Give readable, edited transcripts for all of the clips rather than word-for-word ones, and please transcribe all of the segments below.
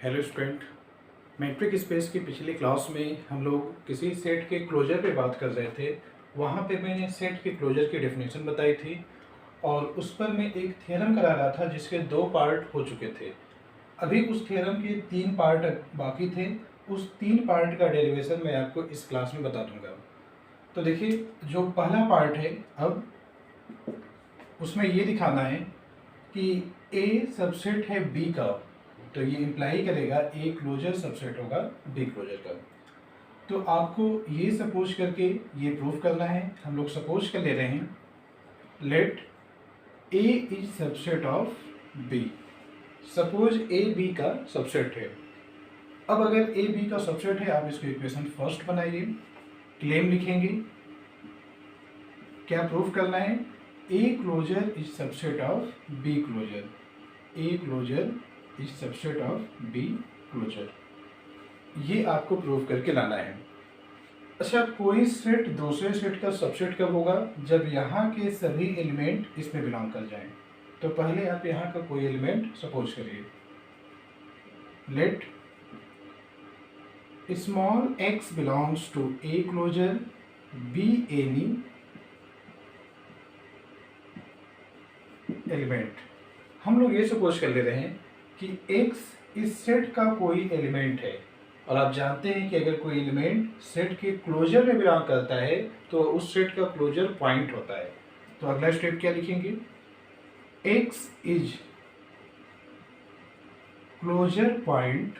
Hello student. Matric space की पिछली class में हम लोग किसी सेट के क्लोजर पे बात कर रहे थे। वहाँ पे मैंने सेट के क्लोजर की डेफिनेशन बताई थी और उस पर मैं एक थ्योरम करा रहा था जिसके 2 पार्ट हो चुके थे। अभी उस थ्योरम के 3 पार्ट बाकी थे। उस 3 पार्ट का डेरिवेशन मैं आपको इस क्लास में बता दूंगा। तो देखिए, जो पहला पार्ट है, अब उसमें ये दिखाना है कि ए सबसेट है बी का, तो ये इम्प्लाई करेगा ए क्लोजर सबसेट होगा बी क्लोजर का। तो आपको ये सपोज करके ये प्रूफ करना है। हम लोग सपोज कर ले रहे हैं, let A is subset of B. Suppose A B का सबसेट है। अब अगर ए बी का सबसेट है, आप इसको इक्वेशन फर्स्ट बनाइए, क्लेम लिखेंगे, क्या प्रूफ करना है, A closure is subset of B closure, A closure is subset of B closure. ये आपको प्रूव करके लाना है। अच्छा, कोई सेट दूसरे सेट का सबसेट कब होगा, जब यहाँ के सभी एलिमेंट इसमें बिलोंग कर जाएं। तो पहले आप यहाँ का कोई एलिमेंट सपोज करिए, let small x belongs to A closure B any element. हम लोग ये सपोज कर ले रहे हैं कि x इस सेट का कोई एलिमेंट है, और आप जानते हैं कि अगर कोई एलिमेंट सेट के क्लोजर में बिलोंग करता है तो उस सेट का क्लोजर पॉइंट होता है। तो अगला स्टेप क्या लिखेंगे, x is closure point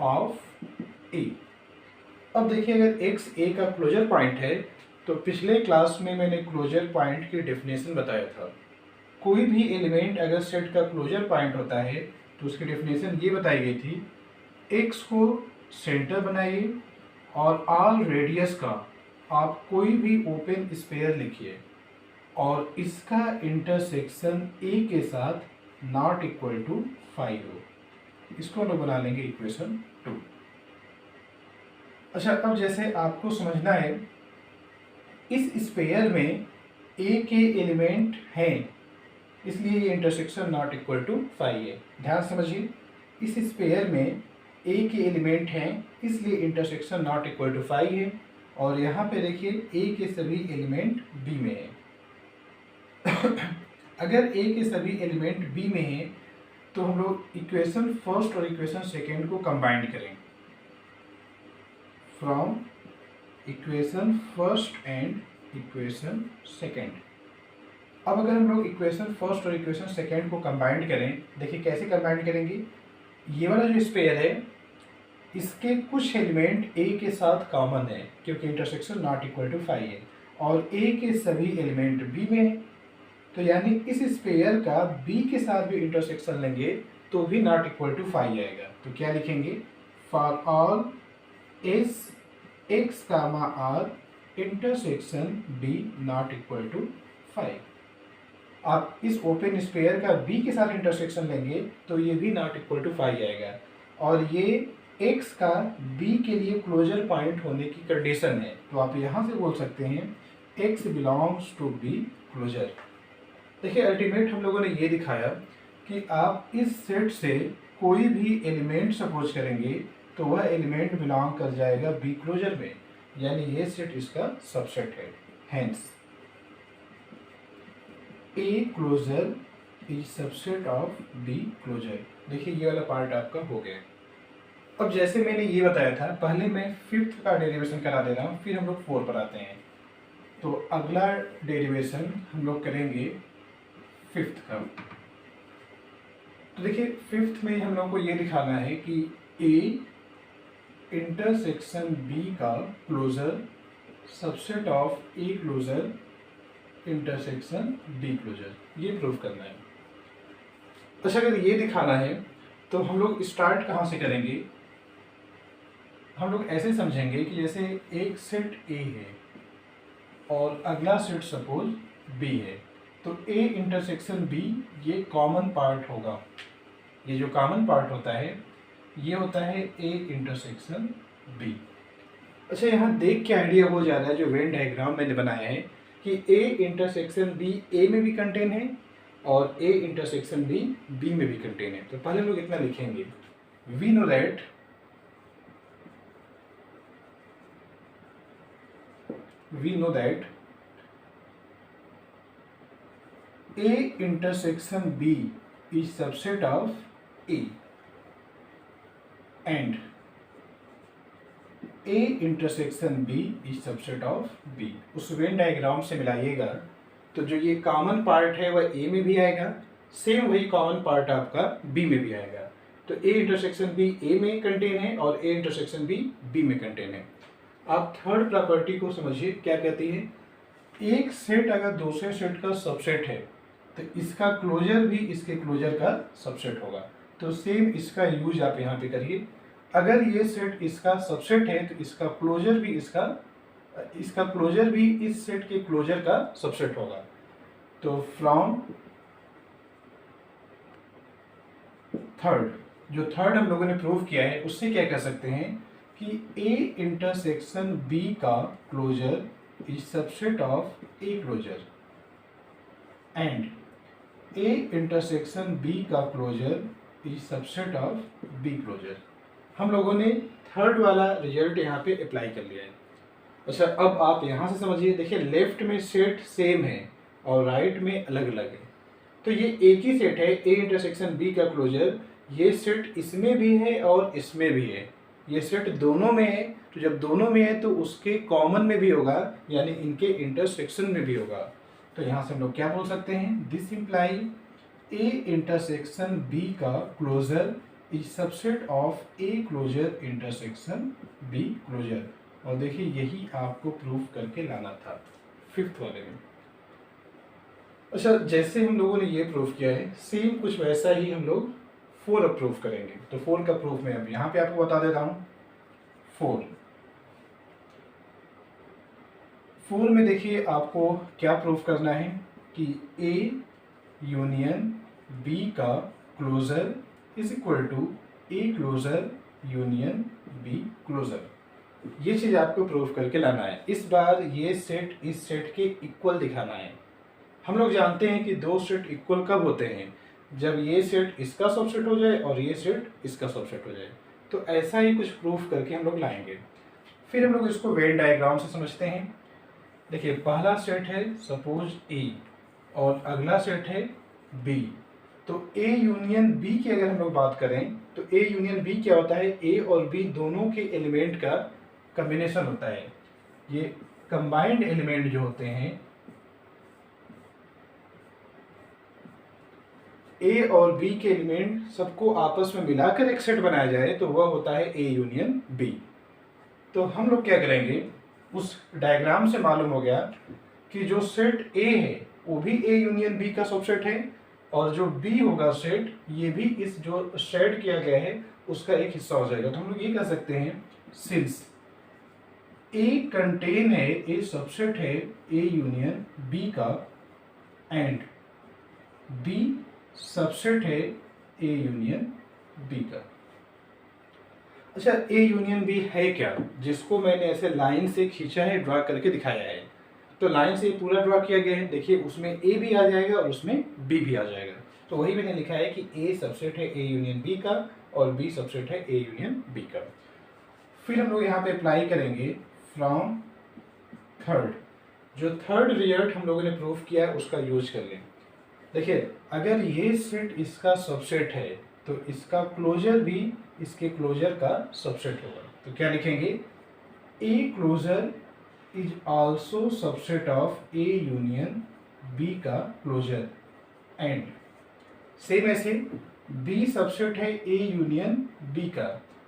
of A. अब देखिए, अगर x a का क्लोजर पॉइंट है तो पिछले क्लास में मैंने क्लोजर पॉइंट की डेफिनेशन बताया था। कोई भी एलिमेंट अगर सेट का क्लोजर पॉइंट होता है तो उसकी डेफिनेशन ये बताई गई थी, x को सेंटर बनाइए और ऑल रेडियस का आप कोई भी ओपन स्पेयर लिखिए और इसका इंटरसेक्शन a के साथ नॉट इक्वल टू 5 हो। इसको हम लोग बना लेंगे इक्वेशन 2। अच्छा, अब जैसे आपको समझना है, इस स्पेयर में a के एलिमेंट हैं, इसलिए ये इंटरसेक्शन नॉट इक्वल टू 5 है। ध्यान समझिए, इस स्पेयर में a के एलिमेंट हैं, इसलिए इंटरसेक्शन नॉट इक्वल टू 5 है। और यहाँ पे देखिए, a के सभी एलिमेंट b में है। अगर a के सभी एलिमेंट b में हैं तो हम लोग इक्वेशन फर्स्ट और इक्वेशन सेकेंड को कंबाइन करें। From equation first and equation second. अब अगर हम लोग इक्वेशन फर्स्ट और इक्वेशन सेकेंड को कंबाइन करें, देखिए कैसे कंबाइन करेंगे। ये वाला जो स्पेयर है, इसके कुछ एलिमेंट a के साथ कॉमन है क्योंकि इंटरसेक्शन नॉट इक्वल टू 5 है, और a के सभी एलिमेंट b में है। तो यानी इस स्पेयर का b के साथ भी इंटरसेक्शन लेंगे तो भी नॉट इक्वल टू 5 आएगा। तो क्या लिखेंगे, for all s x comma r intersection b not equal to 5। आप इस ओपन स्पेयर का b के साथ इंटरसेक्शन लेंगे तो ये भी नॉट इक्वल टू 5 आएगा, और ये x का b के लिए क्लोजर पॉइंट होने की कंडीशन है। तो आप यहाँ से बोल सकते हैं x belongs to b closure. देखिए, अल्टीमेट हम लोगों ने ये दिखाया कि आप इस सेट से कोई भी एलिमेंट सपोज करेंगे तो वह एलिमेंट बिलोंग कर जाएगा बी क्लोजर में, यानी ये सेट इसका सबसेट है। Hence A closure is subset of B closure. देखिए, ये वाला पार्ट आपका हो गया। अब जैसे मैंने ये बताया था, पहले मैं फिफ्थ का डेरिवेशन करा दे रहा हूँ, फिर हम लोग 4 पर आते हैं। तो अगला डेरिवेशन हम लोग करेंगे फिफ्थ का। तो देखिए, फिफ्थ में हम लोग को ये दिखाना है कि ए इंटरसेक्शन बी का closure subset of A closure intersection B closure, ये प्रूफ करना है। अच्छा, अगर ये दिखाना है तो हम लोग स्टार्ट कहाँ से करेंगे। हम लोग ऐसे समझेंगे कि जैसे एक सेट ए है और अगला सेट सपोज बी है, तो ए इंटरसेक्शन बी ये कॉमन पार्ट होगा। ये जो कॉमन पार्ट होता है ये होता है ए इंटरसेक्शन बी। अच्छा, यहाँ देख के आइडिया हो जा रहा है जो वेन डायग्राम मैंने बनाया है कि ए इंटरसेक्शन बी ए में भी कंटेन है और A इंटरसेक्शन B B में भी कंटेन है। तो पहले हम लोग इतना लिखेंगे, we know that A intersection B is subset of A and A intersection B is subset of B। उस वेन डायग्राम से मिलाइएगा तो जो ये कॉमन पार्ट है वह A में भी आएगा, सेम वही कॉमन पार्ट आपका B में भी आएगा। तो A इंटरसेक्शन B A में कंटेन है और A इंटरसेक्शन B B में कंटेन है। आप थर्ड प्रॉपर्टी को समझिए क्या कहती है। एक सेट अगर दूसरे सेट का सबसेट है तो इसका क्लोजर भी इसके क्लोजर का सबसेट होगा। तो सेम इसका यूज आप यहाँ पे करिए। अगर ये सेट इसका सबसेट है तो इसका क्लोजर भी इस सेट के क्लोजर का सबसेट होगा। तो फ्रॉम थर्ड, जो थर्ड हम लोगों ने प्रूव किया है उससे क्या कह सकते हैं कि A इंटरसेक्शन B का closure is subset of A closure and A intersection B का closure is subset of B closure. हम लोगों ने थर्ड वाला रिजल्ट यहाँ पे अप्लाई कर लिया है। अच्छा, अब आप यहाँ से समझिए, देखिए लेफ्ट में सेट सेम है और राइट में अलग अलग है। तो ये एक ही सेट है A इंटरसेक्शन B का क्लोजर, ये सेट इसमें भी है और इसमें भी है। ये सेट दोनों में है, तो जब दोनों में है तो उसके कॉमन में भी होगा, यानी इनके इंटरसेक्शन में भी होगा। तो यहाँ से हम लोग क्या बोल सकते हैं, this imply A intersection B का closure is subset of A closure intersection B closure. और देखिए यही आपको प्रूफ करके लाना था फिफ्थ वाले में। अच्छा, जैसे हम लोगों ने ये प्रूफ किया है सेम कुछ वैसा ही हम लोग 4 अब प्रूफ करेंगे। तो 4 का प्रूफ मैं अब यहाँ पे आपको बता देता हूँ। 4 में देखिए आपको क्या प्रूफ करना है कि A यूनियन B का closure is equal to A closure union B closure. ये चीज़ आपको प्रूफ करके लाना है। इस बार ये सेट इस सेट के इक्वल दिखाना है। हम लोग जानते हैं कि दो सेट इक्वल कब होते हैं, जब ये सेट इसका सबसेट हो जाए और ये सेट इसका सबसेट हो जाए। तो ऐसा ही कुछ प्रूफ करके हम लोग लाएंगे। फिर हम लोग इसको वेन डायग्राम से समझते हैं। देखिए पहला सेट है सपोज A और अगला सेट है B। तो A यूनियन B की अगर हम लोग बात करें तो A यूनियन B क्या होता है, A और B दोनों के एलिमेंट का कॉम्बिनेशन होता है। ये कंबाइंड एलिमेंट जो होते हैं A और B के एलिमेंट सबको आपस में मिलाकर एक सेट बनाया जाए तो वह होता है A यूनियन B। तो हम लोग क्या करेंगे, उस डायग्राम से मालूम हो गया कि जो सेट A है वो भी A यूनियन B का सबसेट है और जो B होगा सेट, ये भी इस जो शेड किया गया है उसका एक हिस्सा हो जाएगा। तो हम लोग ये कह सकते हैं सिंस A कंटेन है, A सबसेट है A यूनियन B का एंड B सबसेट है A यूनियन B का। अच्छा, A यूनियन B है क्या, जिसको मैंने ऐसे लाइन से खींचा है, ड्रा करके दिखाया है। तो लाइन से पूरा ड्रा किया गया है, देखिए उसमें A भी आ जाएगा और उसमें B भी आ जाएगा। तो वही मैंने लिखा है कि A सबसेट है A यूनियन B का और B सबसेट है A यूनियन B का। फिर हम लोग यहाँ पे अप्लाई करेंगे फ्रॉम थर्ड। जो थर्ड रिजल्ट हम लोगों ने प्रूफ किया है उसका यूज कर लें। देखिए अगर ये सेट इसका सबसेट है तो इसका क्लोजर भी इसके क्लोजर का सबसेट होगा। तो क्या लिखेंगे, A closure is also subset of A union B का क्लोजर एंड सेम ऐसे B सबसेट है A यूनियन B का।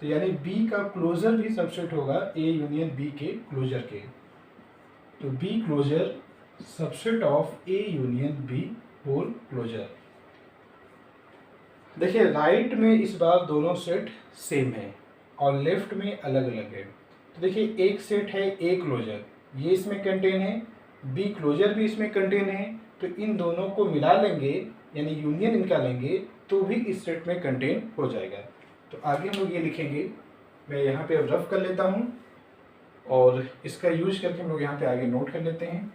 तो यानी B का क्लोजर भी सबसेट होगा A यूनियन B के क्लोजर के। तो B closure subset of A union B whole closure. देखिए राइट में इस बार दोनों सेट सेम है और लेफ्ट में अलग अलग है। तो देखिए एक सेट है A क्लोजर, ये इसमें कंटेन है, B क्लोजर भी इसमें कंटेन है। तो इन दोनों को मिला लेंगे यानी यूनियन इनका लेंगे तो भी इस सेट में कंटेन हो जाएगा। तो आगे हम लोग ये लिखेंगे, मैं यहाँ पे अब रफ कर लेता हूँ और इसका यूज करके हम लोग यहाँ पे आगे नोट कर लेते हैं।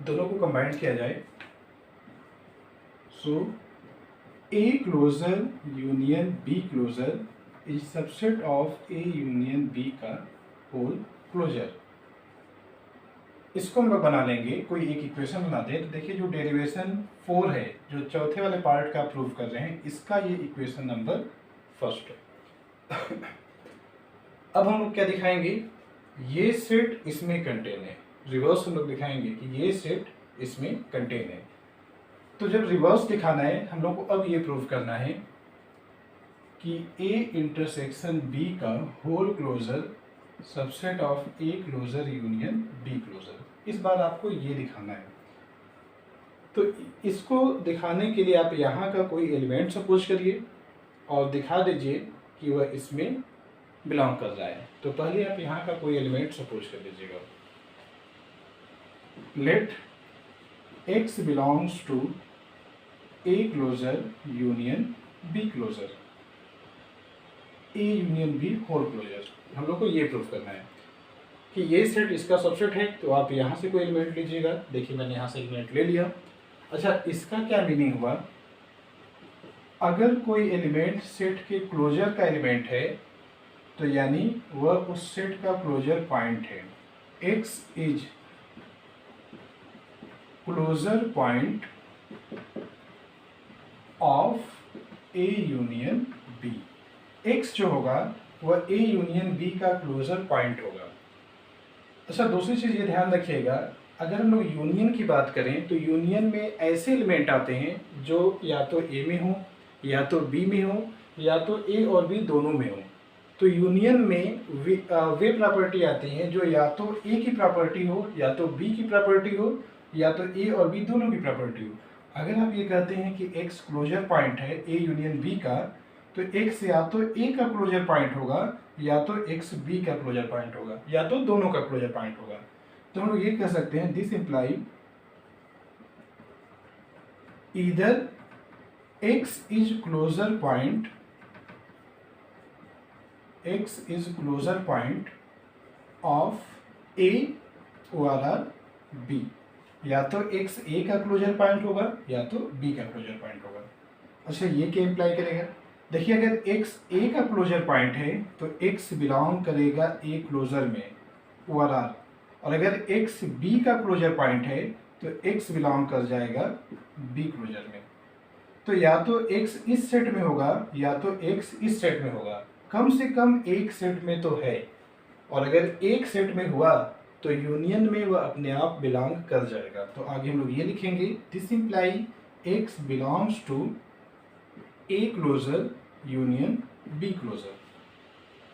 दोनों को कंबाइन किया जाए, so A closure union B closure is subset of A union B का होल क्लोजर। इसको हम लोग बना लेंगे, कोई एक इक्वेशन बना दें। तो देखिए जो डेरिवेशन 4 है, जो चौथे वाले पार्ट का प्रूव कर रहे हैं, इसका ये इक्वेशन नंबर फर्स्ट है। अब हम लोग क्या दिखाएंगे, ये सेट इसमें कंटेन है। रिवर्स हम लोग दिखाएंगे कि ये सेट इसमें कंटेन है। तो जब रिवर्स दिखाना है, हम लोग को अब ये प्रूव करना है कि ए इंटरसेक्शन बी का whole closure subset of A closure union B closure. इस बार आपको ये दिखाना है। तो इसको दिखाने के लिए आप यहाँ का कोई एलिमेंट सपोज करिए और दिखा दीजिए कि वह इसमें बिलोंग कर रहा है। तो पहले आप यहाँ का कोई एलिमेंट सपोज कर दीजिएगा। Let x belongs to a closure union b closure, a union b whole closure. हम लोग को ये प्रूफ करना है कि ये सेट इसका सबसेट है। तो आप यहाँ से कोई एलिमेंट लीजिएगा। देखिए मैंने यहाँ से एलिमेंट ले लिया। अच्छा, इसका क्या मीनिंग हुआ, अगर कोई एलिमेंट सेट के क्लोजर का एलिमेंट है तो यानी वह उस सेट का क्लोजर पॉइंट है। x is closure point of A union B. x जो होगा वह ए यूनियन बी का क्लोजर पॉइंट होगा। अच्छा, दूसरी चीज़ ये ध्यान रखिएगा, अगर हम लोग यूनियन की बात करें तो यूनियन में ऐसे एलिमेंट आते हैं जो या तो ए में हो, या तो बी में हो, या तो ए और बी दोनों में हो। तो यूनियन में वे प्रॉपर्टी आती हैं जो या तो ए की प्रॉपर्टी हो, या तो बी की प्रॉपर्टी हो, या तो ए और बी दोनों की प्रॉपर्टी हो। अगर आप ये कहते हैं कि x क्लोजर पॉइंट है ए यूनियन बी का, तो x या तो a का क्लोजर पॉइंट होगा, या तो x b का क्लोजर पॉइंट होगा, या तो दोनों का क्लोजर पॉइंट होगा। तो हम लोग ये कह सकते हैं this imply either x is closure point, x is closure point of a over b। या तो x a का क्लोजर पॉइंट होगा, या तो b का क्लोजर पॉइंट होगा। अच्छा, ये क्या इम्प्लाई करेगा, देखिए अगर x a का क्लोजर पॉइंट है तो x बिलोंग करेगा a क्लोजर में ओवरऑल, और अगर x b का क्लोजर पॉइंट है तो x बिलोंग कर जाएगा b क्लोजर में। तो या तो x इस सेट में होगा, या तो x इस सेट में होगा। कम से कम एक सेट में तो है, और अगर एक सेट में हुआ तो यूनियन में वह अपने आप बिलोंग कर जाएगा। तो आगे हम लोग ये लिखेंगे this imply x belongs to a closure union b closure.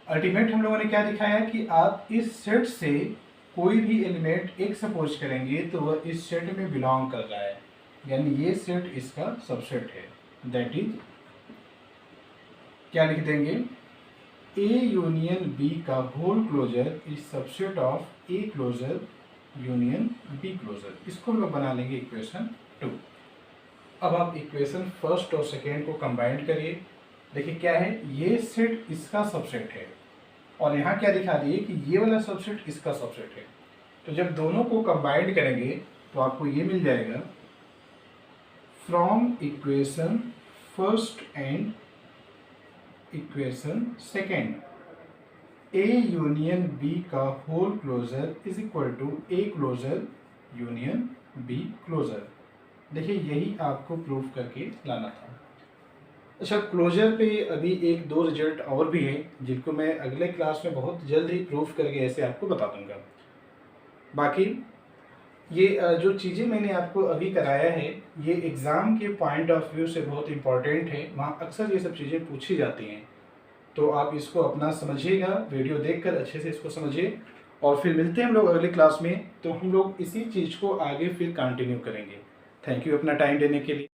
Ultimate हम लोगों ने क्या दिखाया कि आप इस सेट से कोई भी एलिमेंट एक सपोज करेंगे तो वह इस सेट में बिलोंग कर रहा है, यानी ये सेट इसका सबसेट है। दैट इज क्या लिख देंगे, a यूनियन b का whole closure is subset of a closure union b closure. इसको हम लोग बना लेंगे इक्वेशन 2। अब आप इक्वेशन फर्स्ट और सेकेंड को कंबाइंड करिए। देखिए क्या है, ये सेट इसका सबसेट है, और यहाँ क्या दिखा दिए कि ये वाला सबसेट इसका सबसेट है। तो जब दोनों को कंबाइंड करेंगे तो आपको ये मिल जाएगा, from equation first and equation second A union B का whole closure is equal to A closure union B closure. देखिए यही आपको प्रूफ करके लाना था। अच्छा, क्लोजर पे अभी एक दो रिजल्ट और भी हैं जिनको मैं अगले क्लास में बहुत जल्द ही प्रूफ करके ऐसे आपको बता दूंगा। बाकी ये जो चीज़ें मैंने आपको अभी कराया है ये एग्ज़ाम के पॉइंट ऑफ व्यू से बहुत इम्पॉर्टेंट है, वहाँ अक्सर ये सब चीज़ें पूछी जाती हैं। तो आप इसको अपना समझिएगा, वीडियो देखकर अच्छे से इसको समझिए, और फिर मिलते हैं हम लोग अगले क्लास में। तो हम लोग इसी चीज़ को आगे फिर कंटिन्यू करेंगे। थैंक यू अपना टाइम देने के लिए।